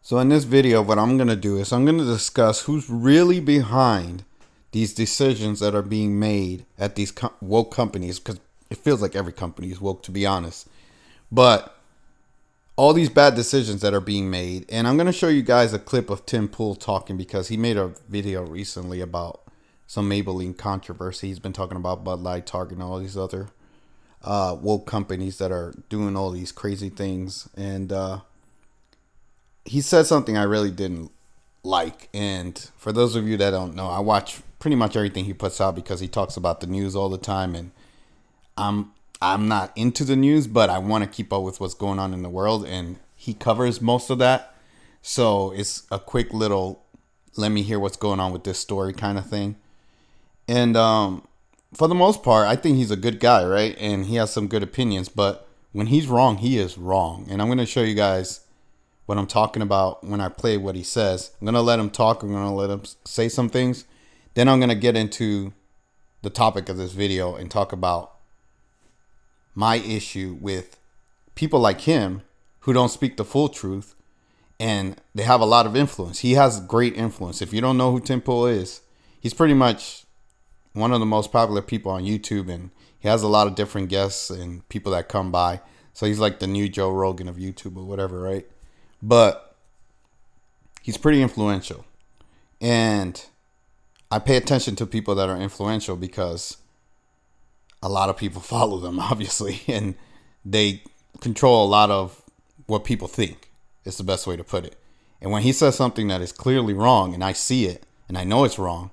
So in this video, what I'm going to do is I'm going to discuss who's really behind these decisions that are being made at these woke companies, because it feels like every company is woke, to be honest. But all these bad decisions that are being made. And I'm going to show you guys a clip of Tim Pool talking, because he made a video recently about some Maybelline controversy. He's been talking about Bud Light, Target, and all these other woke companies that are doing all these crazy things. And he said something I really didn't like. And for those of you that don't know, I watch pretty much everything he puts out because he talks about the news all the time. And I'm not into the news, but I want to keep up with what's going on in the world. And he covers most of that. So it's a quick little, let me hear what's going on with this story kind of thing. And for the most part, I think he's a good guy, right? And he has some good opinions. But when he's wrong, he is wrong. And I'm going to show you guys what I'm talking about when I play what he says. I'm going to let him talk. I'm going to let him say some things. Then I'm going to get into the topic of this video and talk about my issue with people like him who don't speak the full truth, and they have a lot of influence. He has great influence. If you don't know who Tim Pool is, he's pretty much one of the most popular people on YouTube, and he has a lot of different guests and people that come by. So he's like the new Joe Rogan of YouTube or whatever, right? But he's pretty influential. And I pay attention to people that are influential because a lot of people follow them, obviously. And they control a lot of what people think. It's the best way to put it. And when he says something that is clearly wrong, and I see it, and I know it's wrong,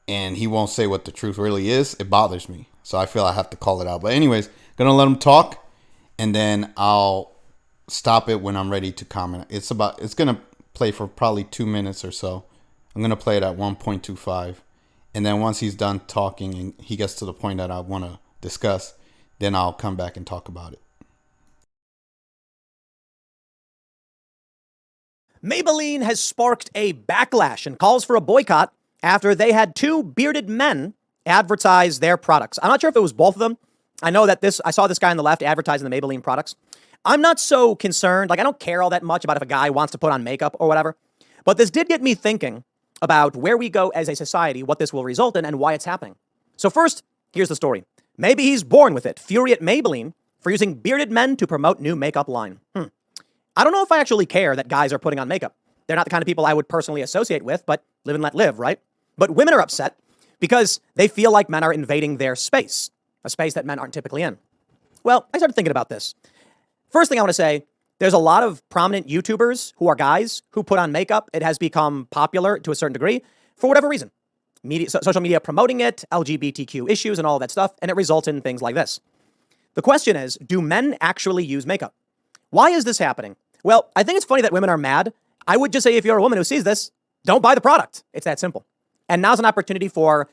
and he won't say what the truth really is, it bothers me. So I feel I have to call it out. But anyways, gonna let him talk, and then I'll stop it when I'm ready to comment. It's gonna play for probably 2 minutes or so. I'm gonna play it at 1.25, and then once he's done talking and he gets to the point that I want to discuss, then I'll come back and talk about it. Maybelline has sparked a backlash and calls for a boycott after they had two bearded men advertise their products. I'm not sure if it was both of them. I know that I saw this guy on the left advertising the Maybelline products. I'm not so concerned. Like, I don't care all that much about if a guy wants to put on makeup or whatever. But this did get me thinking about where we go as a society, what this will result in, and why it's happening. So first, here's the story. Maybe he's born with it. Fury at Maybelline for using bearded men to promote new makeup line. I don't know if I actually care that guys are putting on makeup. They're not the kind of people I would personally associate with, but live and let live, right? But women are upset because they feel like men are invading their space, a space that men aren't typically in. Well, I started thinking about this. First thing I want to say, there's a lot of prominent YouTubers who are guys who put on makeup. It has become popular to a certain degree for whatever reason. Social media promoting it, LGBTQ issues and all that stuff, and it results in things like this. The question is, do men actually use makeup? Why is this happening? Well, I think it's funny that women are mad. I would just say, if you're a woman who sees this, don't buy the product. It's that simple. And now's an opportunity for,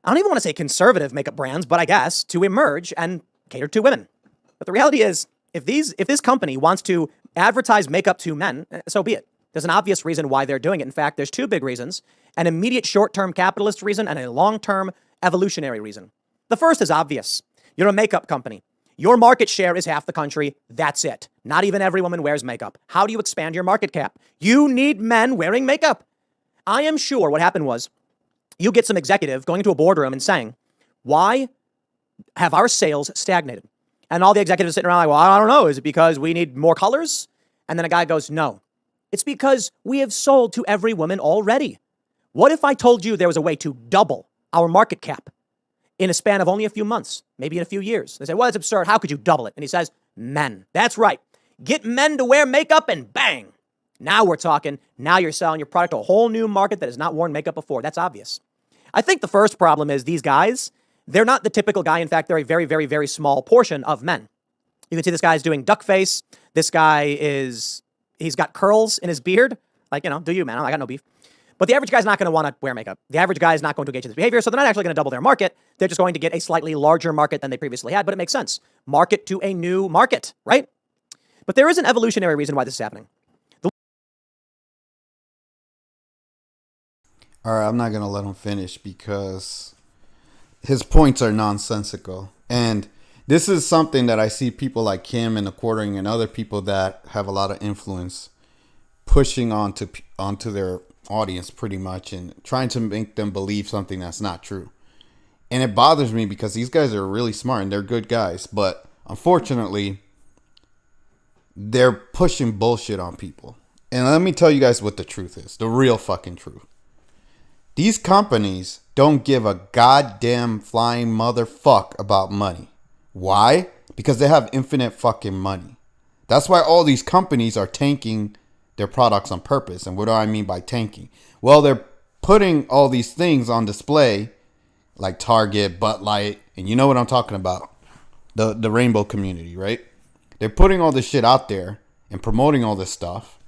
I don't even want to say conservative makeup brands, but I guess to emerge and cater to women. But the reality is, if this company wants to advertise makeup to men, so be it. There's an obvious reason why they're doing it. In fact, there's two big reasons: an immediate short-term capitalist reason and a long-term evolutionary reason. The first is obvious. You're a makeup company. Your market share is half the country. That's it. Not even every woman wears makeup. How do you expand your market cap? You need men wearing makeup. I am sure what happened was you get some executive going into a boardroom and saying, why have our sales stagnated? And all the executives sitting around like, well, I don't know. Is it because we need more colors? And then a guy goes, no, it's because we have sold to every woman already. What if I told you there was a way to double our market cap in a span of only a few months, maybe in a few years? They say, well, that's absurd. How could you double it? And he says, men. That's right. Get men to wear makeup and bang. Now we're talking. Now you're selling your product to a whole new market that has not worn makeup before. That's obvious. I think the first problem is these guys, they're not the typical guy. In fact, they're a very, very, very small portion of men. You can see this guy's doing duck face. This guy he's got curls in his beard. Like, do you, man? I got no beef. But the average guy's not going to want to wear makeup. The average guy is not going to engage in this behavior, so they're not actually going to double their market. They're just going to get a slightly larger market than they previously had, but it makes sense. Market to a new market, right? But there is an evolutionary reason why this is happening. All right, I'm not going to let him finish because his points are nonsensical. And this is something that I see people like him and the Quartering and other people that have a lot of influence pushing onto their audience pretty much and trying to make them believe something that's not true. And it bothers me because these guys are really smart and they're good guys, but unfortunately they're pushing bullshit on people. And let me tell you guys what the truth is, the real fucking truth. These companies don't give a goddamn flying motherfuck about money. Why? Because they have infinite fucking money. That's why all these companies are tanking their products on purpose. And what do I mean by tanking? Well, they're putting all these things on display like Target, Bud Light, and you know what I'm talking about. The rainbow community, right? They're putting all this shit out there and promoting all this stuff.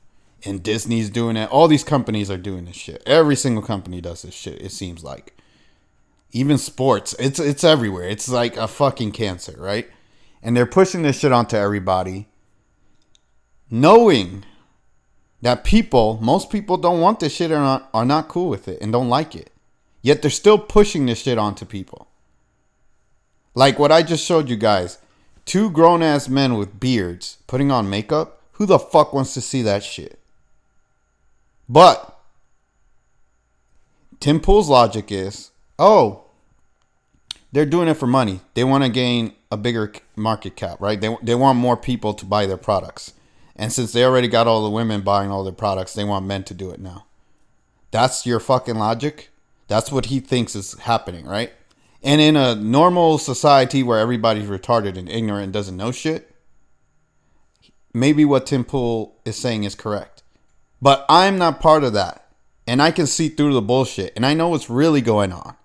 And Disney's doing it. All these companies are doing this shit. Every single company does this shit, it seems like. Even sports. It's everywhere. It's like a fucking cancer, right? And they're pushing this shit onto everybody, knowing that most people don't want this shit or are not cool with it and don't like it. Yet they're still pushing this shit onto people. Like what I just showed you guys. 2 grown-ass men with beards putting on makeup. Who the fuck wants to see that shit? But Tim Pool's logic is, oh, they're doing it for money. They want to gain a bigger market cap, right? They want more people to buy their products. And since they already got all the women buying all their products, they want men to do it now. That's your fucking logic? That's what he thinks is happening, right? And in a normal society where everybody's retarded and ignorant and doesn't know shit, maybe what Tim Pool is saying is correct. But I'm not part of that. And I can see through the bullshit. And I know what's really going on.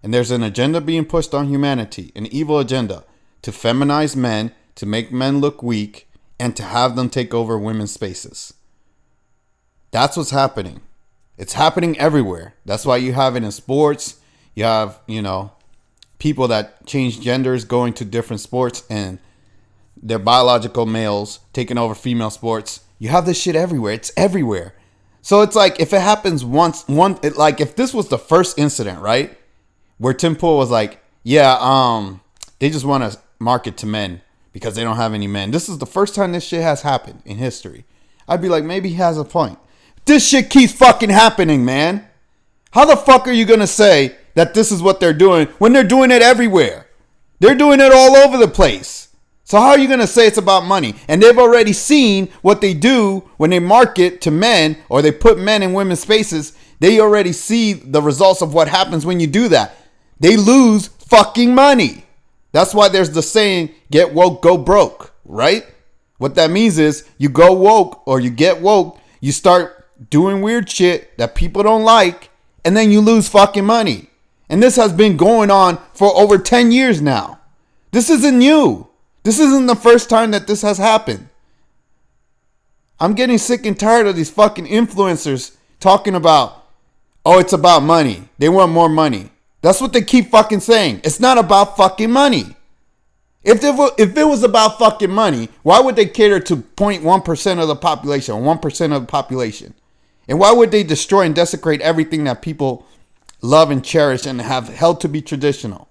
And there's an agenda being pushed on humanity, an evil agenda to feminize men, to make men look weak, and to have them take over women's spaces. That's what's happening. It's happening everywhere. That's why you have it in sports. You have, people that change genders going to different sports and they're biological males taking over female sports. You have this shit everywhere. It's everywhere. So it's like if it happens like if this was the first incident, right? Where Tim Pool was like, yeah, they just want to market to men because they don't have any men. This is the first time this shit has happened in history. I'd be like, maybe he has a point. This shit keeps fucking happening, man. How the fuck are you going to say that this is what they're doing when they're doing it everywhere? They're doing it all over the place. So how are you going to say it's about money? And they've already seen what they do when they market to men or they put men in women's spaces. They already see the results of what happens when you do that. They lose fucking money. That's why there's the saying, get woke, go broke, right? What that means is you go woke or you get woke, you start doing weird shit that people don't like, and then you lose fucking money. And this has been going on for over 10 years now. This isn't new. This isn't the first time that this has happened. I'm getting sick and tired of these fucking influencers talking about, oh, it's about money. They want more money. That's what they keep fucking saying. It's not about fucking money. If it was about fucking money, why would they cater to 0.1% of the population, 1% of the population? And why would they destroy and desecrate everything that people love and cherish and have held to be traditional?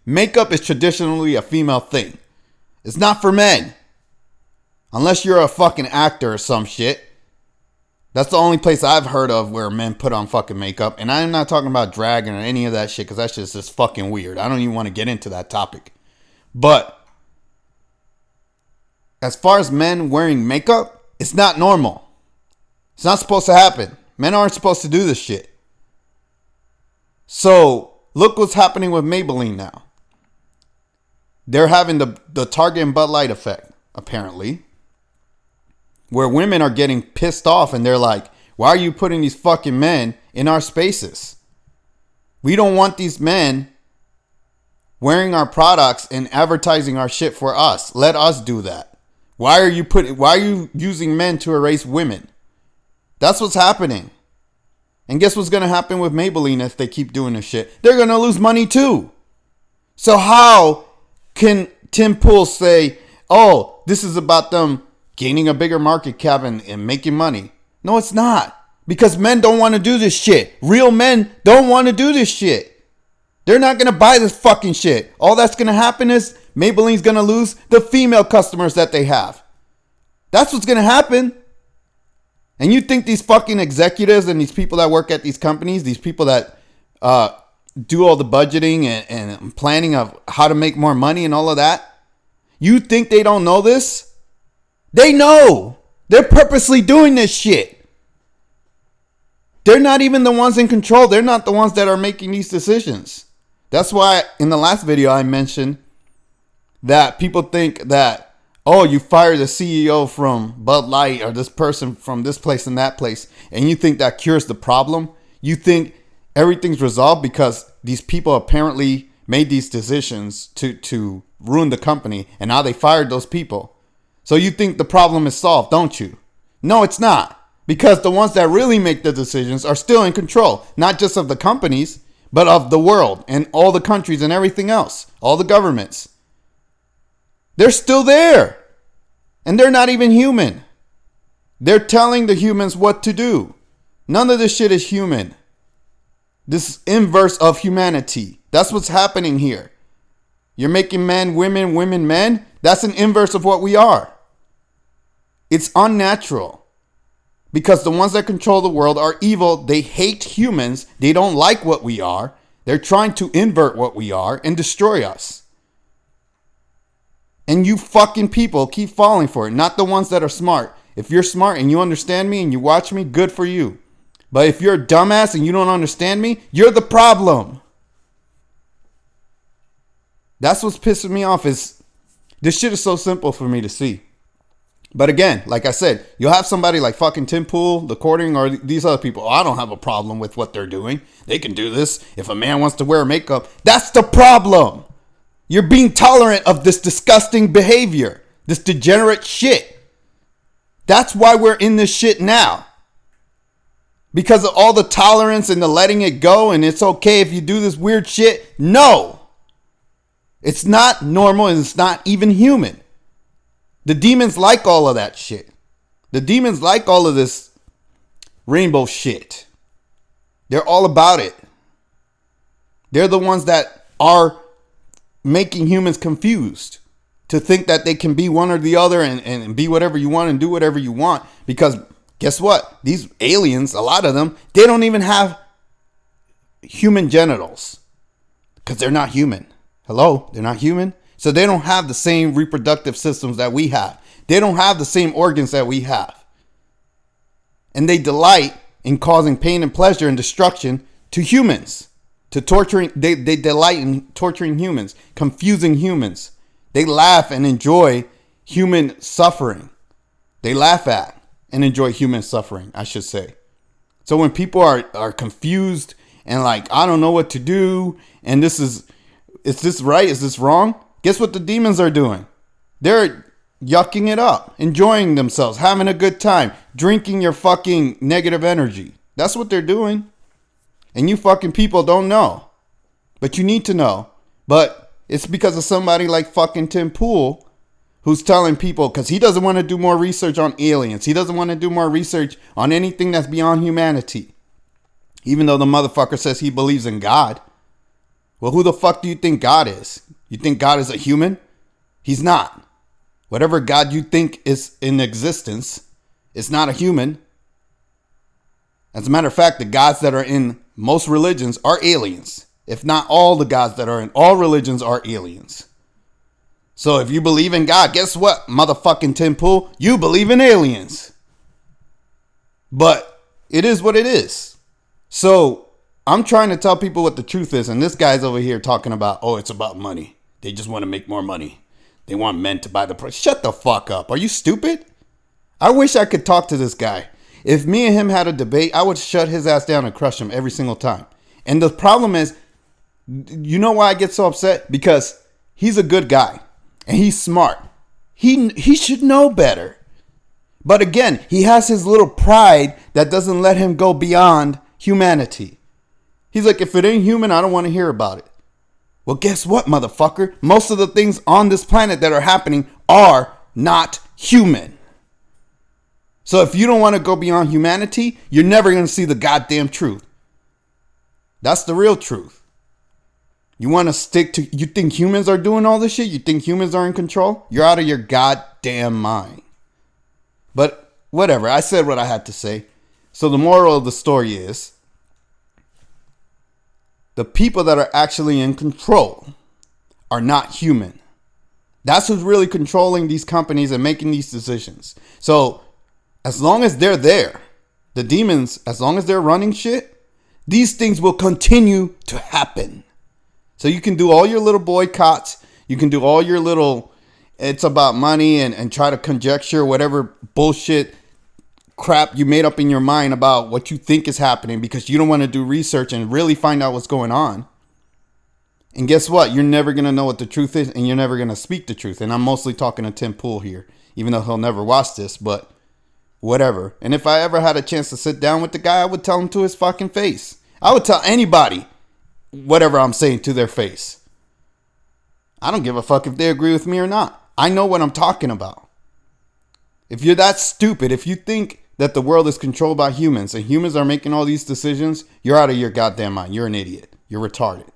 Makeup is traditionally a female thing. It's not for men. Unless you're a fucking actor or some shit. That's the only place I've heard of where men put on fucking makeup. And I'm not talking about dragging or any of that shit because that's just fucking weird. I don't even want to get into that topic. But as far as men wearing makeup, it's not normal. It's not supposed to happen. Men aren't supposed to do this shit. So look what's happening with Maybelline now. They're having the Target and Bud Light effect, apparently. Where women are getting pissed off and they're like, why are you putting these fucking men in our spaces? We don't want these men wearing our products and advertising our shit for us. Let us do that. Why are you using men to erase women? That's what's happening. And guess what's going to happen with Maybelline if they keep doing this shit? They're going to lose money too. So how can Tim Pool say, oh, this is about them gaining a bigger market cap and making money? No, it's not. Because men don't want to do this shit. Real men don't want to do this shit. They're not going to buy this fucking shit. All that's going to happen is Maybelline's going to lose the female customers that they have. That's what's going to happen. And you think these fucking executives and these people that work at these companies, these people that do all the budgeting and planning of how to make more money and all of that, you think they don't know this? They know. They're purposely doing this shit. They're not even the ones in control. They're not the ones that are making these decisions. That's why in the last video I mentioned that people think that, oh, you fired the CEO from Bud Light or this person from this place and that place, and you think that cures the problem. You think everything's resolved because these people apparently made these decisions to ruin the company, and now they fired those people. So you think the problem is solved, don't you? No, it's not. Because the ones that really make the decisions are still in control, not just of the companies, but of the world and all the countries and everything else, all the governments. They're still there. And they're not even human. They're telling the humans what to do. None of this shit is human. This is inverse of humanity. That's what's happening here. You're making men women, women men. That's an inverse of what we are. It's unnatural. Because the ones that control the world are evil. They hate humans. They don't like what we are. They're trying to invert what we are and destroy us. And you fucking people keep falling for it. Not the ones that are smart. If you're smart and you understand me and you watch me, good for you. But if you're a dumbass and you don't understand me, you're the problem. That's what's pissing me off is this shit is so simple for me to see. But again, like I said, you'll have somebody like fucking Tim Pool, the Courting, or these other people. Oh, I don't have a problem with what they're doing. They can do this. If a man wants to wear makeup, that's the problem. You're being tolerant of this disgusting behavior, this degenerate shit. That's why we're in this shit now. Because of all the tolerance and the letting it go, and it's okay if you do this weird shit. No. It's not normal and it's not even human. The demons like all of that shit. The demons like all of this rainbow shit. They're all about it. They're the ones that are making humans confused to think that they can be one or the other and be whatever you want and do whatever you want. Because guess what? These aliens, a lot of them, they don't even have human genitals. Because they're not human. Hello? They're not human. So they don't have the same reproductive systems that we have. They don't have the same organs that we have. And they delight in causing pain and pleasure and destruction to humans. To torturing, they delight in torturing humans, confusing humans. They laugh and enjoy human suffering. They laugh at and enjoy human suffering, I should say. So when people are confused and like, I don't know what to do, and is this right? Is this wrong? Guess what the demons are doing? They're yucking it up, enjoying themselves, having a good time, drinking your fucking negative energy. That's what they're doing. And you fucking people don't know. But you need to know. But it's because of somebody like fucking Tim Pool who's telling people, because he doesn't want to do more research on aliens. He doesn't want to do more research on anything that's beyond humanity. Even though the motherfucker says he believes in God. Well, who the fuck do you think God is? You think God is a human? He's not. Whatever God you think is in existence is not a human. As a matter of fact, the gods that are in most religions are aliens. If not all the gods that are in all religions are aliens. So if you believe in God, guess what, motherfucking Tim Pool? You believe in aliens. But it is what it is. So I'm trying to tell people what the truth is. And this guy's over here talking about, oh, it's about money. They just want to make more money. They want men to buy the product. Shut the fuck up. Are you stupid? I wish I could talk to this guy. If me and him had a debate, I would shut his ass down and crush him every single time. And the problem is, you know why I get so upset? Because he's a good guy. And he's smart. He should know better. But again, he has his little pride that doesn't let him go beyond humanity. He's like, if it ain't human, I don't want to hear about it. Well, guess what, motherfucker? Most of the things on this planet that are happening are not human. So if you don't want to go beyond humanity, you're never going to see the goddamn truth. That's the real truth. You want to stick to, you think humans are doing all this shit? You think humans are in control? You're out of your goddamn mind. But whatever. I said what I had to say. So the moral of the story is the people that are actually in control are not human. That's who's really controlling these companies and making these decisions. So as long as they're there, the demons, as long as they're running shit, these things will continue to happen. So you can do all your little boycotts. You can do all your little, it's about money and try to conjecture whatever bullshit crap you made up in your mind about what you think is happening because you don't want to do research and really find out what's going on. And guess what? You're never going to know what the truth is, and you're never going to speak the truth. And I'm mostly talking to Tim Pool here, even though he'll never watch this, but whatever. And if I ever had a chance to sit down with the guy, I would tell him to his fucking face. I would tell anybody whatever I'm saying to their face. I don't give a fuck if they agree with me or not. I know what I'm talking about. If you're that stupid, if you think that the world is controlled by humans and humans are making all these decisions, you're out of your goddamn mind. You're an idiot. You're retarded.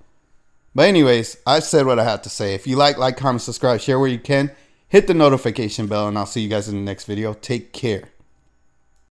But anyways, I said what I had to say. If you like, comment, subscribe, share where you can. Hit the notification bell, and I'll see you guys in the next video. Take care.